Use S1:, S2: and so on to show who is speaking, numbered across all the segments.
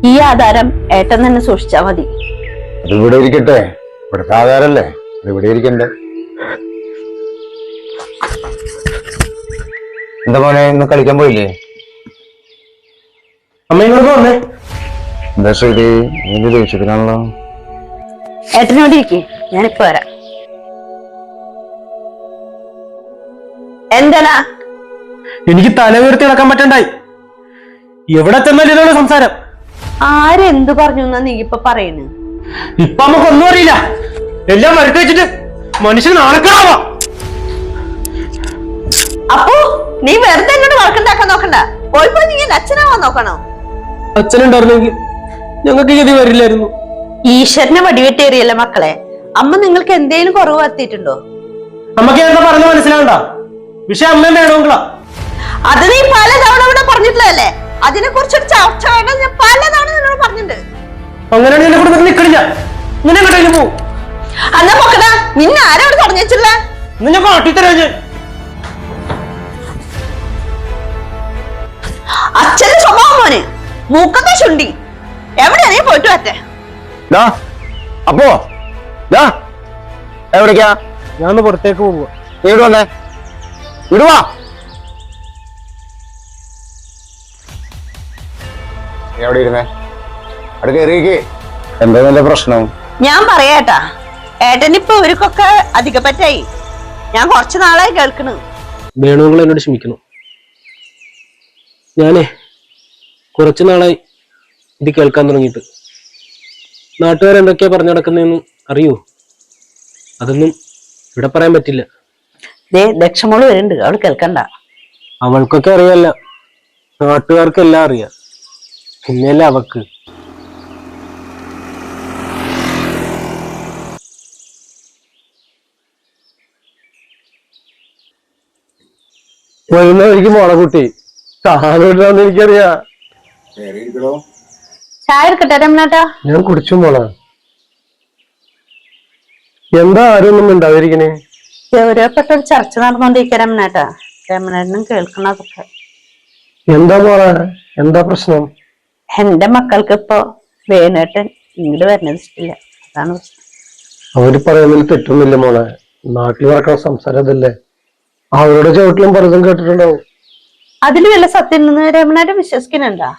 S1: ഈ ആധാരം ഏട്ടൻ തന്നെ സൂക്ഷിച്ചാ മതി.
S2: അത് ഇവിടെ ഇരിക്കട്ടെ, ഇവിടുത്തെ ആധാരല്ലേ, അത് ഇവിടെ ഇരിക്കണ്ടേ. എന്താ മോനെ, ഇന്ന് കളിക്കാൻ പോയില്ലേ?
S3: അമ്മ ഇങ്ങോട്ട് വന്നേ.
S2: എന്താ ശ്രീ, നീ ദേഷ്യത്തിനാണല്ലോ.
S1: ഏട്ടനോട് ഇരിക്കേ, ഞാനിപ്പോ വരാം. എന്താ?
S3: എനിക്ക് തല ഉയർത്തി നടക്കാൻ പറ്റണ്ടായി. എവിടെ ചെന്നാലും ഇതാണ് സംസാരം.
S1: ആരെന്തു പറഞ്ഞു എന്നാ നീ ഇപ്പൊ പറയുന്നു?
S3: ഇപ്പൊ നമുക്കൊന്നും അറിയില്ല. എല്ലാം മരുത്തി വെച്ചിട്ട് മനുഷ്യൻ നാണക്കാവാ.
S1: അപ്പോ നീ വെറുതെ എന്നോട് വഴക്കുണ്ടാക്കാൻ നോക്കണ്ട. പോയിപ്പോ നീ അച്ഛനാവാൻ നോക്കണോ?
S3: അച്ഛനുണ്ടായിരുന്നെങ്കിൽ ഞങ്ങൾക്ക് ഗതി വരില്ലായിരുന്നു.
S1: ഈശ്വരനെ വടിവെട്ടേറിയല്ലേ മക്കളെ. അമ്മ നിങ്ങൾക്ക് എന്തേലും കുറവ് വരുത്തിയിട്ടുണ്ടോ?
S3: നമുക്ക് എന്താ പറഞ്ഞ മനസ്സിലാവണ്ട. വിഷയം അമ്മയും വേണമെങ്കിലാ.
S1: അത് നീ പലതവണ ഇവിടെ പറഞ്ഞിട്ടുള്ളതല്ലേ. അതിനെ കുറിച്ചൊരു ചർച്ച വേണം ഞാൻ പലതവണ നിന്നോട് പറഞ്ഞിട്ടുണ്ട്.
S3: അങ്ങനെയാണ് എന്നെ കൂടെ നിൽക്കണില്ല. ഇങ്ങനെ എങ്ങോട്ടേലും പോവും.
S1: അന്നാ മക്കളെ, നിന്നെ ആരോട് പറഞ്ഞിട്ടില്ല?
S3: ഇന്ന് ഞാൻ കാട്ടിത്തരാ. ഞാൻ
S1: അച്ഛന്റെ സ്വഭാവം മോന് മൂക്കത്തെ ചുണ്ടി. എവിടെയാ നീ പോയിട്ട് വരട്ടെ.
S2: അപ്പോ എവിടേക്കാ?
S3: ഞാൻ പുറത്തേക്ക് പോവുക.
S2: നീ ഇവിടെ വന്നേ, വിടുവാ. എവിടെ ഇരുന്നേ? അവിടെ കയറിയേക്ക്. എന്താ നല്ല പ്രശ്നം?
S1: ഞാൻ പറയാട്ടാ, ഏട്ടനിപ്പോ ഇവർക്കൊക്കെ അധിക പറ്റായി. ഞാൻ കുറച്ചു നാളായി കേൾക്കണ്.
S3: വേണുങ്ങൾ എന്നോട് ക്ഷമിക്കണം. ഞാനേ കുറച്ചു നാളായി ഇത് കേൾക്കാൻ തുടങ്ങിയിട്ട്. നാട്ടുകാരെന്തൊക്കെയാ പറഞ്ഞു നടക്കുന്നതെന്ന് അറിയൂ? അതൊന്നും ഇവിടെ പറയാൻ പറ്റില്ല.
S1: ദക്ഷമോള് വരുന്നുണ്ട്, അവള് കേൾക്കണ്ട.
S3: അവൾക്കൊക്കെ അറിയാല്ല, നാട്ടുകാർക്കെല്ലാം അറിയാം. പിന്നെയല്ല അവക്ക്. വരുന്ന വഴിക്ക് മോളെ കുട്ടി കാണൂലെന്ന് എനിക്കറിയാം.
S1: ചായ എടുക്കട്ടെ രമണേട്ടാ?
S3: ഞാൻ കുടിച്ചു മോളെ. എന്താ ആരും ഒന്നും ഉണ്ടായിരിക്കണേ?
S1: ഗൗരവപ്പെട്ട ഒരു ചർച്ച നടന്നുകൊണ്ടിരിക്കുക രമണേട്ടാ. രമണേട്ടനും കേൾക്കണതൊക്കെ.
S3: എന്താ മോളെ, എന്താ പ്രശ്നം?
S1: എന്റെ മക്കൾക്ക് ഇപ്പൊ വേണേട്ടൻ ഇങ്ങോട്ട് വരുന്നത് ഇഷ്ടമില്ല, അതാണ് പ്രശ്നം.
S3: അവര് പറയുന്നതിൽ തെറ്റൊന്നുമില്ല മോളെ. നാട്ടിൽ നടക്കുന്ന സംസാരം അതല്ലേ. അവരുടെ ചുവട്ടിലും പലതും കേട്ടിട്ടുണ്ടാവും.
S1: അതിൽ വല്ല സത്യം നിന്ന് രമണേട്ടൻ വിശ്വസിക്കുന്നുണ്ടാ?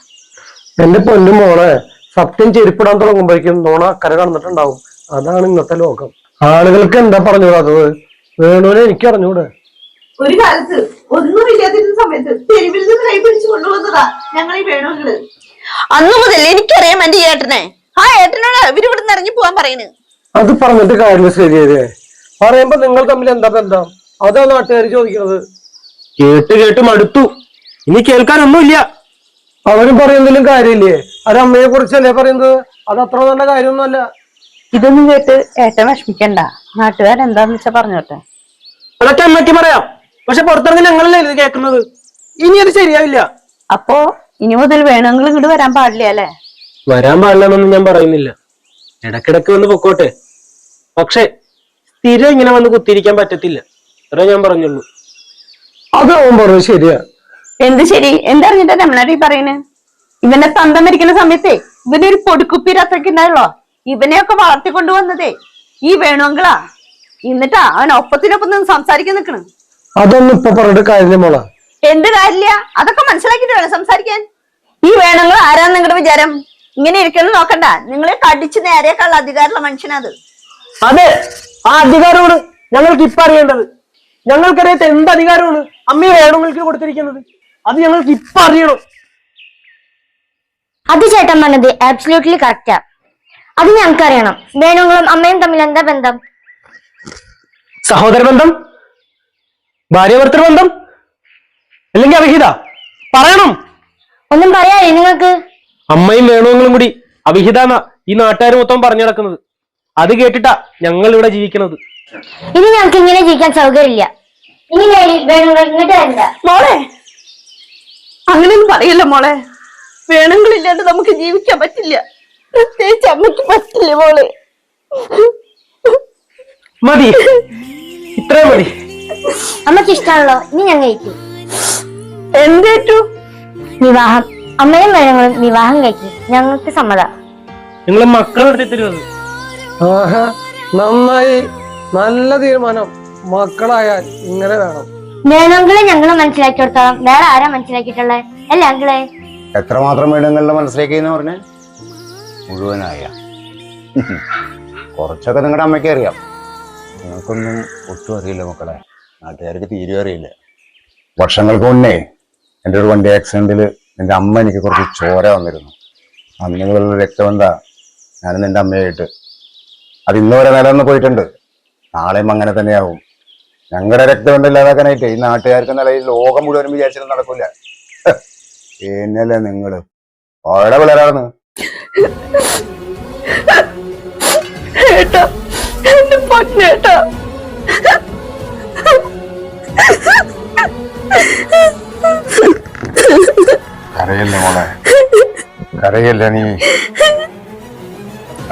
S3: എന്റെ പൊന്നു മോളെ, സത്യം ചെരുപ്പിടാൻ തുടങ്ങുമ്പോഴേക്കും നോണ അക്കരെ കടന്നിട്ടുണ്ടാവും. അതാണ് ഇന്നത്തെ ലോകം. ആളുകൾക്ക് എന്താ പറഞ്ഞുകൂടാത്തത്? വേണുവിനെ എനിക്ക് അറിഞ്ഞൂടെ?
S1: ഒരു കാലത്ത് ഒന്നുമില്ലാതിരുന്ന സമയത്ത് തെരുവിൽ നിന്ന് കൈ പിടിച്ചു കൊണ്ടുവന്നതാ ഞങ്ങൾ ഈ വേണുകള്. അന്നു മുതൽ എനിക്കറിയാം എന്റെ ഏട്ടനെ. ആ ഏട്ടനോട് ഇവര് ഇവിടെ നിന്ന് ഇറങ്ങി പോവാൻ പറയുന്നു.
S3: അത് പറഞ്ഞിട്ട് കാര്യമില്ല ശരിയേ. പറയുമ്പോ നിങ്ങൾ തമ്മിൽ എന്താ ബന്ധം? അതാ നാട്ടുകാർ ചോദിക്കുന്നത്. കേട്ട് കേട്ട് മടുത്തു. ഇനി കേൾക്കാനൊന്നുമില്ല. അവരും പറയുന്നതിലും കാര്യമില്ലേ? ഒരമ്മയെ കുറിച്ചല്ലേ പറയുന്നത്. അത് അത്ര നല്ല കാര്യമൊന്നുമല്ല.
S1: ഇതൊന്നും കേട്ട് ഏട്ടൻ വിഷമിക്കണ്ട. നാട്ടുകാരെന്താന്ന് വെച്ചാ പറഞ്ഞോട്ടെ.
S3: അതൊക്കെ അമ്മയ്ക്ക് പറയാം. പക്ഷെ പുറത്തിറങ്ങി ഞങ്ങളല്ലേ ഇത് കേൾക്കുന്നത്. ഇനി അത് ശരിയാവില്ല.
S1: അപ്പോ ഇനി മുതൽ വേണമെങ്കിൽ ഇങ്ങോട്ട് വരാൻ പാടില്ല അല്ലെ?
S3: വരാൻ പാടില്ലെന്നൊന്നും ഞാൻ പറയുന്നില്ല. ഇടക്കിടക്ക് വന്ന് പൊക്കോട്ടെ. പക്ഷെ സ്ഥിരം ഇങ്ങനെ വന്ന് കുത്തിയിരിക്കാൻ പറ്റത്തില്ല. ഇത്ര ഞാൻ പറഞ്ഞുള്ളൂ. അതാവും പറഞ്ഞു. ശരിയാ.
S1: എന്ത് ശരി? എന്തറിഞ്ഞിട്ടാ രമണേട്ടൻ പറയുന്നത്? ഇവനെ തന്തം മരിക്കുന്ന സമയത്തേ ഇവനെ ഒരു പൊടിക്കുപ്പി അത്രയ്ക്ക് ഉണ്ടായുള്ളോ. ഇവനെയൊക്കെ വളർത്തിക്കൊണ്ടുവന്നതേ ഈ വേണുങ്കളാ. എന്നിട്ടാ അവൻ ഒപ്പത്തിനൊപ്പം നിന്ന് സംസാരിക്കാൻ നിക്കണ്.
S3: അതൊന്നും ഇപ്പൊ പറഞ്ഞിട്ട് കാര്യമില്ല മോളെ.
S1: എന്ത് കാര്യമില്ല? അതൊക്കെ മനസ്സിലാക്കിട്ട് വേണം സംസാരിക്കാൻ. ഈ വേണുങ്ങൾ ആരാന്ന് നിങ്ങളുടെ വിചാരം? ഇങ്ങനെ ഇരിക്കണം നോക്കണ്ട. നിങ്ങളെ കടിച്ച് നേരെയൊക്കെയുള്ള അധികാരമുള്ള മനുഷ്യനത്.
S3: അതെ, ആ അധികാരമാണ് ഞങ്ങൾക്ക് ഇപ്പൊ അറിയേണ്ടത്. ഞങ്ങൾക്കറിയാത്ത എന്ത് അധികാരമാണ് അമ്മയെ വേണുങ്ങൾക്ക് കൊടുത്തിരിക്കുന്നത്? അത് ഞങ്ങൾക്ക് ഇപ്പൊ അറിയണം.
S4: അത് ചേട്ടൻ പറഞ്ഞത് ആബ്സല്യൂട്ട്ലി കറക്റ്റാ. അത് ഞങ്ങൾക്കറിയണം. വേണുങ്ങളും അമ്മയും തമ്മിൽ എന്താ ബന്ധം?
S3: സഹോദര ബന്ധം, ഭാര്യ ഭർത്തൃ ബന്ധം, അല്ലെങ്കിൽ അവിഹിത? പറയണം.
S4: ഒന്നും പറയാല്ലേ നിങ്ങൾക്ക്?
S3: അമ്മയും വേണുങ്ങളും കൂടി അവിഹിതാന്ന ഈ നാട്ടുകാർ മൊത്തം പറഞ്ഞു നടക്കുന്നത്. അത് കേട്ടിട്ടാ ഞങ്ങൾ ഇവിടെ ജീവിക്കുന്നത്.
S4: ഇനി ഞങ്ങൾക്ക് ഇങ്ങനെ ജീവിക്കാൻ സൗകര്യമില്ല. ഇനി വേണുങ്ങൾ ഇങ്ങോട്ട് വരണ്ട.
S1: മോളെ, അങ്ങനെയൊന്നും പറയല്ല മോളെ. വേണുങ്ങളില്ലാണ്ട് നമുക്ക് ജീവിക്കാൻ പറ്റില്ല. പ്രത്യേകിച്ച് അമ്മയ്ക്ക് പറ്റില്ല മോളെ.
S3: മതി, ഇത്രയും മതി.
S4: അമ്മക്ക് ഇഷ്ടമാണല്ലോ, ഇനി ഞങ്ങൾ കഴിക്കും.
S1: എന്തേറ്റു?
S4: വിവാഹം. അമ്മയും വേണങ്ങളും വിവാഹം കഴിക്കും, ഞങ്ങൾക്ക് സമ്മതം.
S3: നിങ്ങളെ മക്കളെടുത്തി തരുന്നത്. ആഹാ, നന്നായി. നല്ല തീരുമാനം. മക്കളായാൽ ഇങ്ങനെ വേണം.
S4: വേണമെങ്കില് ഞങ്ങള് മനസ്സിലാക്കി കൊടുത്തോളാം. വേറെ ആരാ മനസ്സിലാക്കിയിട്ടുള്ളത്? അല്ലേ അങ്കിളെ?
S2: എത്രമാത്രം വീടുകളിൽ മനസ്സിലാക്കിയെന്ന് പറഞ്ഞ് മുഴുവനായ കുറച്ചൊക്കെ നിങ്ങളുടെ അമ്മയ്ക്ക് അറിയാം, നിങ്ങൾക്കൊന്നും ഒട്ടും അറിയില്ല മക്കളെ. നാട്ടുകാർക്ക് തീരെ അറിയില്ല. വർഷങ്ങൾക്ക് മുന്നേ എൻ്റെ ഒരു വണ്ടി ആക്സിഡന്റിൽ എൻ്റെ അമ്മ എനിക്ക് കുറച്ച് ചോര വന്നിരുന്നു. അന്നുള്ള രക്തബന്ധ ഞാനും എൻ്റെ അമ്മയായിട്ട് അത് ഇന്ന് വരെ നിലനിന്ന് പോയിട്ടുണ്ട്. നാളെയും അങ്ങനെ തന്നെയാവും. ഞങ്ങളുടെ രക്തബന്ധം ഇല്ലാതാക്കാനായിട്ട് ഈ നാട്ടുകാർക്ക് നിലയിൽ ലോകം മുഴുവനും വിചാരിച്ചാലും നടക്കൂല. എന്നല്ലേ നിങ്ങള് വളരെ പിള്ളേരാണെന്ന്.
S1: ഏട്ടാ, എന്റെ പൊന്നേട്ടാ.
S2: കരയല്ലേ മോളെ, കരയല്ലേ നീ.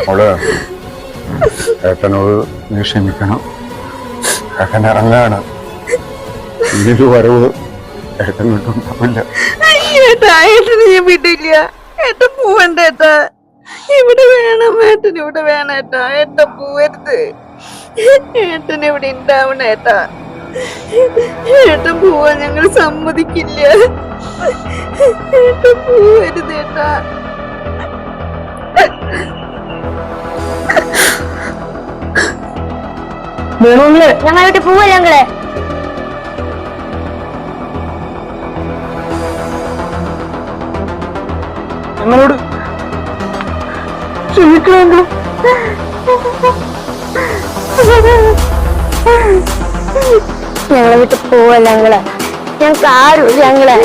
S2: മോള് ഏട്ടനോട് നീ ക്ഷമിക്കണം. ഏട്ടൻ ഇറങ്ങാണ്. ഇനിയൊരു വരവ് ഏട്ടൻ വീട്ടുണ്ടാവില്ല.
S1: ഏട്ടാ, ഏട്ടന് ഞാൻ വിടില്ല. ഏട്ടൻ പോവണ്ട ഏട്ടാ. ഇവിടെ വേണം, ഏട്ടൻ ഇവിടെ വേണം ഏട്ടാ. ഏട്ടൻ പോവരുത്. ഏട്ടൻ ഇവിടെ ഉണ്ടാവണം ഏട്ടാ. ഏട്ടൻ പോവാൻ ഞങ്ങൾ സമ്മതിക്കില്ല. ഏട്ടൻ പോവരുത് ഏട്ടാ.
S3: വേണമെങ്കിലേ
S4: ഞങ്ങളോട്ട് പോവല്ലേ അങ്കിളെ?
S3: ഞങ്ങളോട് ക്ഷമിക്കണമെങ്കിലും
S4: ഞങ്ങളെ വിട്ട് പോവല്ലേ അങ്കിളെ? ഞങ്ങൾക്ക് ആരുമില്ല അങ്കിളെ.